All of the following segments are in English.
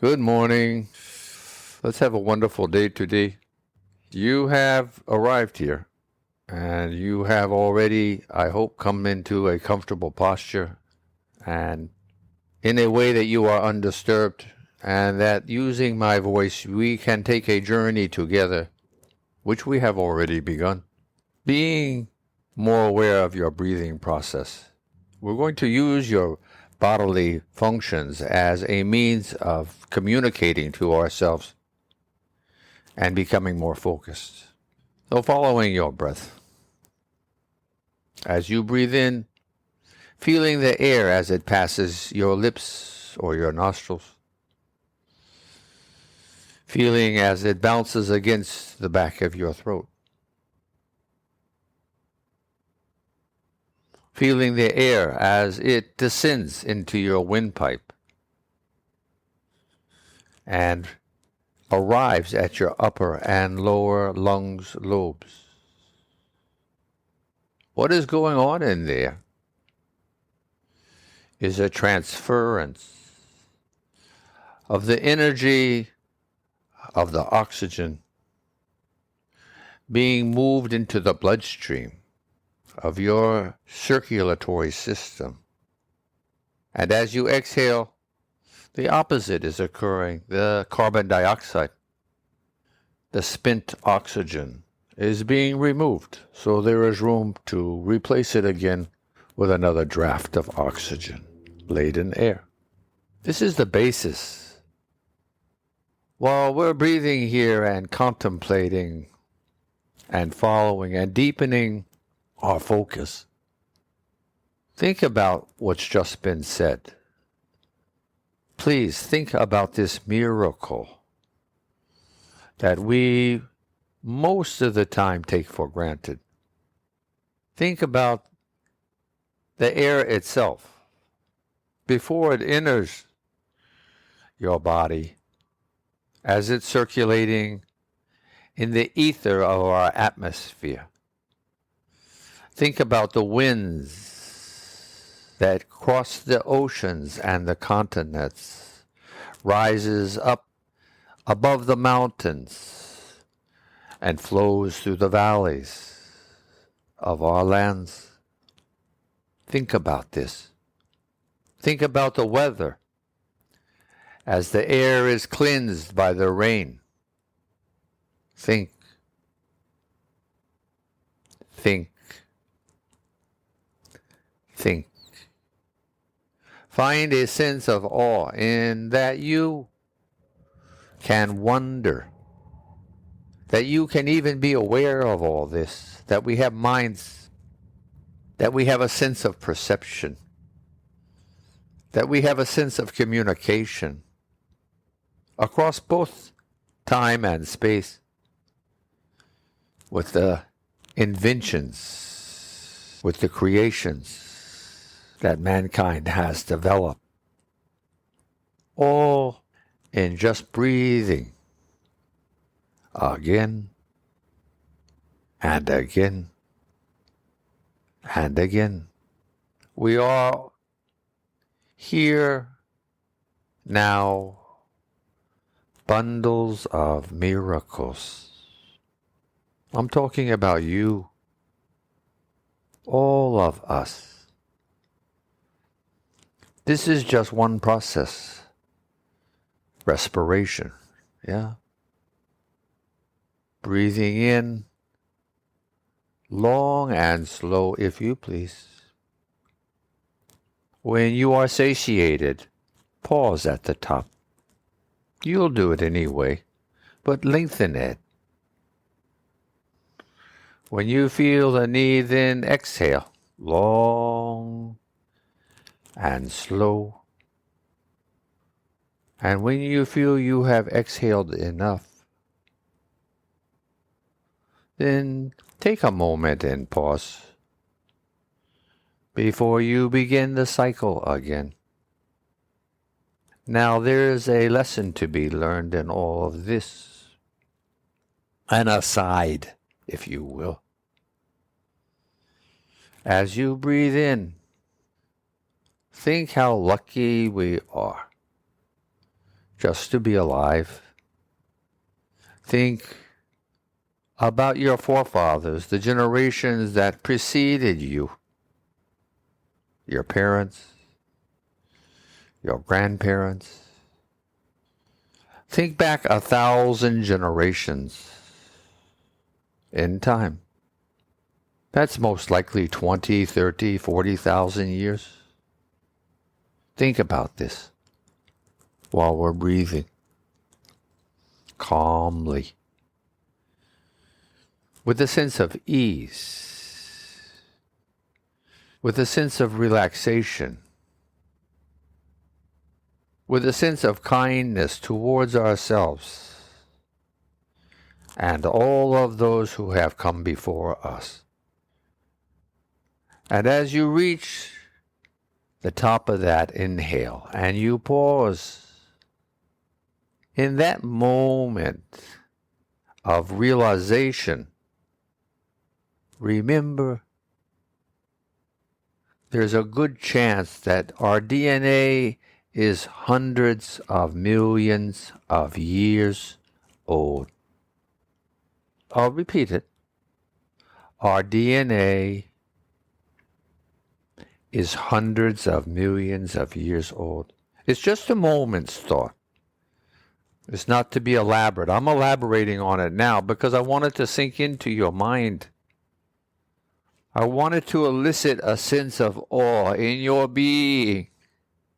Good morning. Let's have a wonderful day today. You have arrived here and you have already, I hope, come into a comfortable posture and in a way that you are undisturbed, and that using my voice we can take a journey together, which we have already begun. Being more aware of your breathing process. We're going to use your bodily functions as a means of communicating to ourselves and becoming more focused. So following your breath. As you breathe in, feeling the air as it passes your lips or your nostrils. Feeling as it bounces against the back of your throat. Feeling the air as it descends into your windpipe and arrives at your upper and lower lungs lobes. What is going on in there is a transference of the energy of the oxygen being moved into the bloodstream of your circulatory system. And as you exhale, the opposite is occurring. The carbon dioxide, the spent oxygen, is being removed, so there is room to replace it again with another draft of oxygen-laden air. This is the basis. While we're breathing here and contemplating and following and deepening our focus, think about what's just been said. Please think about this miracle that we most of the time take for granted. Think about the air itself before it enters your body, as it's circulating in the ether of our atmosphere. Think about the winds that cross the oceans and the continents, rises up above the mountains, and flows through the valleys of our lands. Think about this. Think about the weather as the air is cleansed by the rain. Think. Think. Think. Find a sense of awe in that you can wonder, that you can even be aware of all this, that we have minds, that we have a sense of perception, that we have a sense of communication across both time and space with the inventions, with the creations that mankind has developed, all in just breathing again and again and again. We are here now, bundles of miracles. I'm talking about you, all of us. This is just one process. Respiration, yeah? Breathing in, long and slow, if you please. When you are satiated, pause at the top. You'll do it anyway, but lengthen it. When you feel the need, then exhale, long and slow. And when you feel you have exhaled enough, then take a moment and pause before you begin the cycle again. Now there's a lesson to be learned in all of this, an aside, if you will. As you breathe in, think how lucky we are just to be alive. Think about your forefathers, the generations that preceded you, your parents, your grandparents. Think back 1,000 generations in time. That's most likely 20, 30, 40,000 years. Think about this while we're breathing calmly, with a sense of ease, with a sense of relaxation, with a sense of kindness towards ourselves and all of those who have come before us. And as you reach the top of that inhale and you pause, in that moment of realization, remember there's a good chance that our DNA is hundreds of millions of years old. I'll repeat it. Our DNA is hundreds of millions of years old. It's just a moment's thought. It's not to be elaborate. I'm elaborating on it now because I want it to sink into your mind. I wanted to elicit a sense of awe in your being.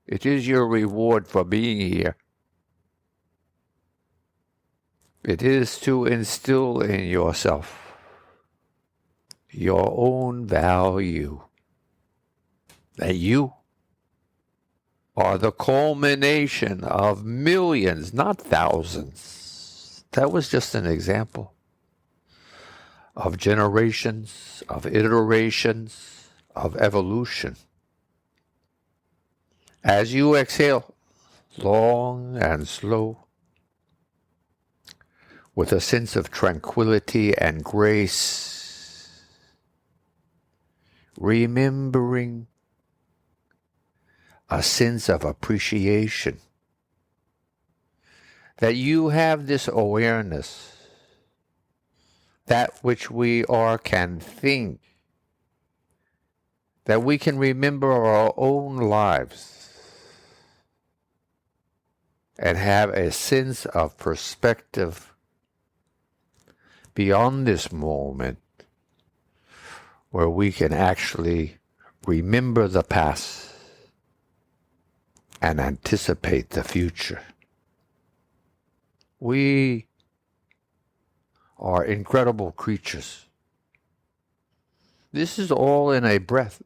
It is your reward for being here. It is to instill in yourself your own value, that you are the culmination of millions, not thousands. That was just an example of generations, of iterations, of evolution. As you exhale, long and slow, with a sense of tranquility and grace, remembering a sense of appreciation that you have this awareness. That which we are can think, that we can remember our own lives and have a sense of perspective beyond this moment where we can actually remember the past and anticipate the future. We are incredible creatures. This is all in a breath.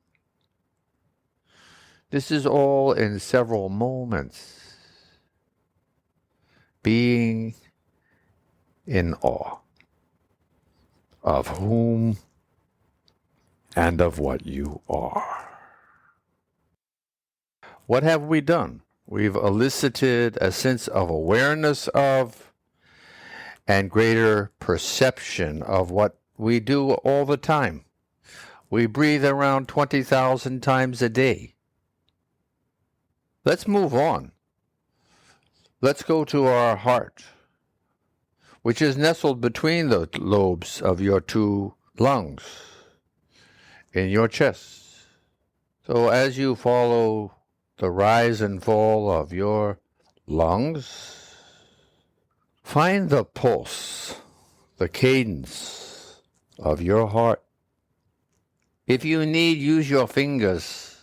This is all in several moments. Being in awe of whom and of what you are. What have we done? We've elicited a sense of awareness of and greater perception of what we do all the time. We breathe around 20,000 times a day. Let's move on. Let's go to our heart, which is nestled between the lobes of your two lungs in your chest. So as you follow the rise and fall of your lungs, find the pulse, the cadence of your heart. If you need, use your fingers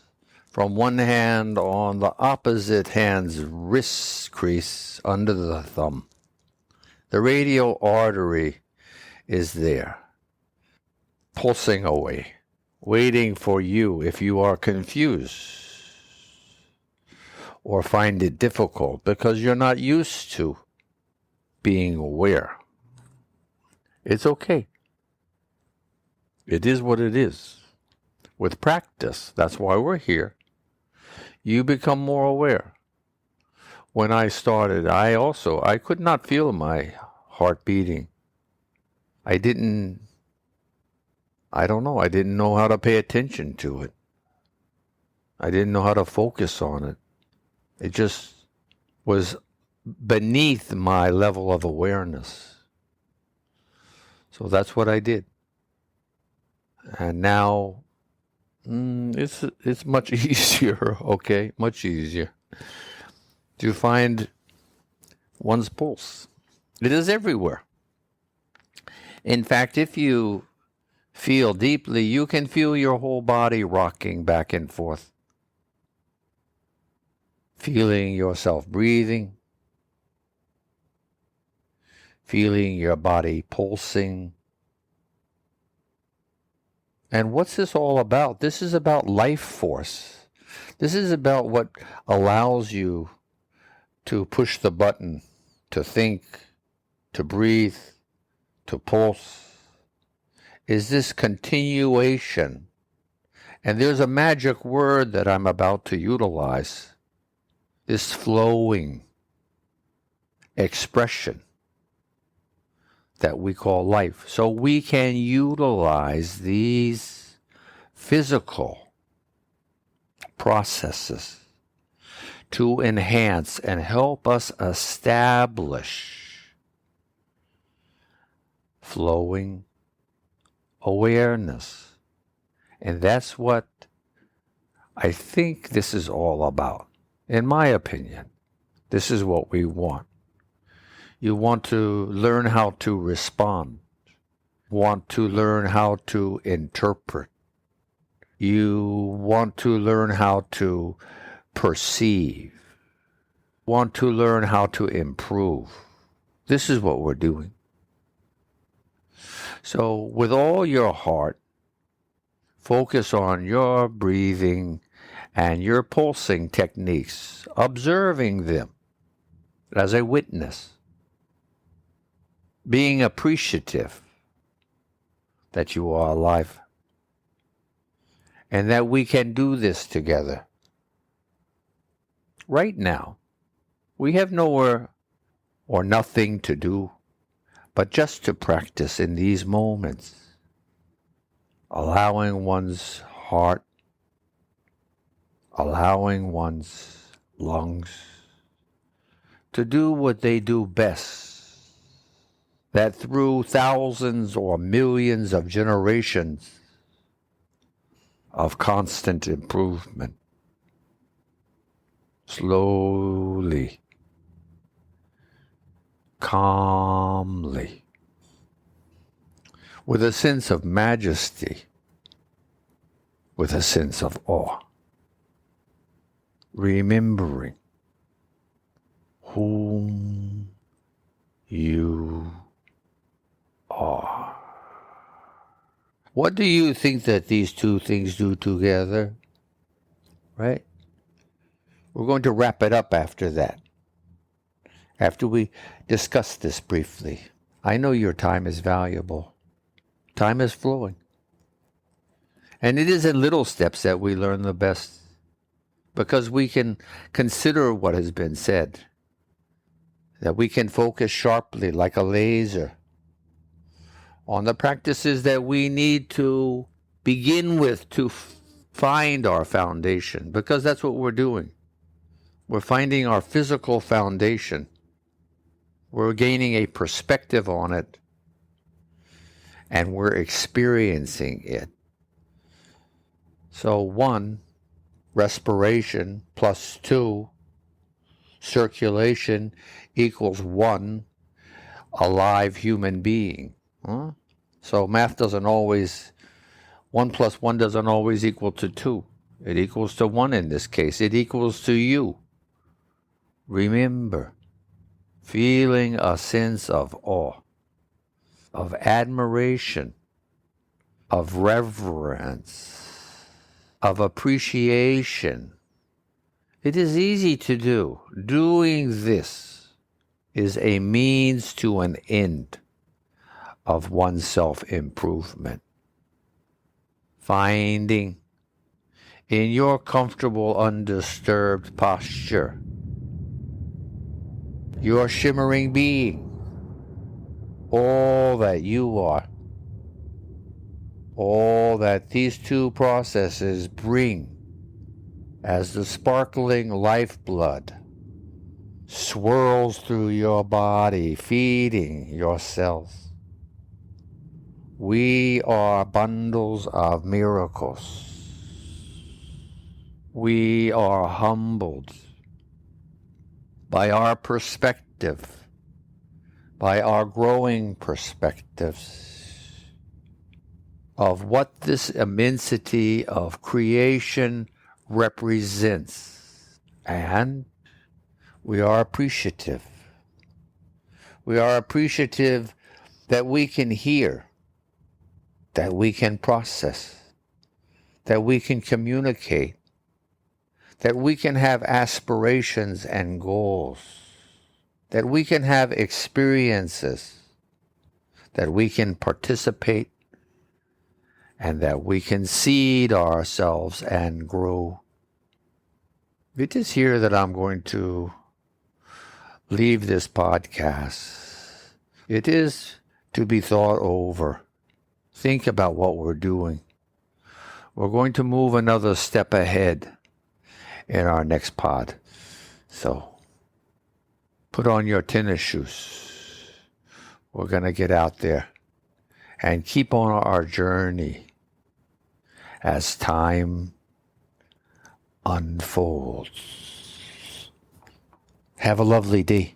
from one hand on the opposite hand's wrist crease under the thumb. The radial artery is there, pulsing away, waiting for you if you are confused or find it difficult because you're not used to being aware. It's okay. It is what it is. With practice, that's why we're here, you become more aware. When I started, I could not feel my heart beating. I didn't know how to pay attention to it. I didn't know how to focus on it. It just was beneath my level of awareness. So that's what I did. And now it's much easier, okay? Much easier to find one's pulse. It is everywhere. In fact, if you feel deeply, you can feel your whole body rocking back and forth. Feeling yourself breathing. Feeling your body pulsing. And what's this all about? This is about life force. This is about what allows you to push the button, to think, to breathe, to pulse. Is this continuation? And there's a magic word that I'm about to utilize. This flowing expression that we call life. So we can utilize these physical processes to enhance and help us establish flowing awareness. And that's what I think this is all about. In my opinion, this is what we want. You want to learn how to respond. Want to learn how to interpret. You want to learn how to perceive. Want to learn how to improve. This is what we're doing. So with all your heart, focus on your breathing and your pulsing techniques, observing them as a witness, being appreciative that you are alive and that we can do this together. Right now, we have nowhere or nothing to do but just to practice in these moments, allowing one's heart, allowing one's lungs to do what they do best, that through thousands or millions of generations of constant improvement, slowly, calmly, with a sense of majesty, with a sense of awe, remembering whom you are. What do you think that these two things do together? Right? We're going to wrap it up after that. After we discuss this briefly. I know your time is valuable. Time is flowing. And it is in little steps that we learn the best, because we can consider what has been said, that we can focus sharply like a laser on the practices that we need to begin with to find our foundation, because that's what we're doing. We're finding our physical foundation. We're gaining a perspective on it, and we're experiencing it. So 1, respiration, plus 2, circulation equals 1, alive human being. Huh? So math doesn't always, 1 plus 1 doesn't always equal to 2. It equals to 1 in this case. It equals to you. Remember, feeling a sense of awe, of admiration, of reverence, of appreciation. It is easy to do. Doing this is a means to an end of one's self-improvement. Finding in your comfortable, undisturbed posture your shimmering being, all that you are, all that these two processes bring as the sparkling lifeblood swirls through your body, feeding your cells. We are bundles of miracles. We are humbled by our perspective, by our growing perspectives of what this immensity of creation represents. And we are appreciative. We are appreciative that we can hear, that we can process, that we can communicate, that we can have aspirations and goals, that we can have experiences, that we can participate, and that we can seed ourselves and grow. It is here that I'm going to leave this podcast. It is to be thought over. Think about what we're doing. We're going to move another step ahead in our next pod. So put on your tennis shoes. We're going to get out there and keep on our journey as time unfolds. Have a lovely day.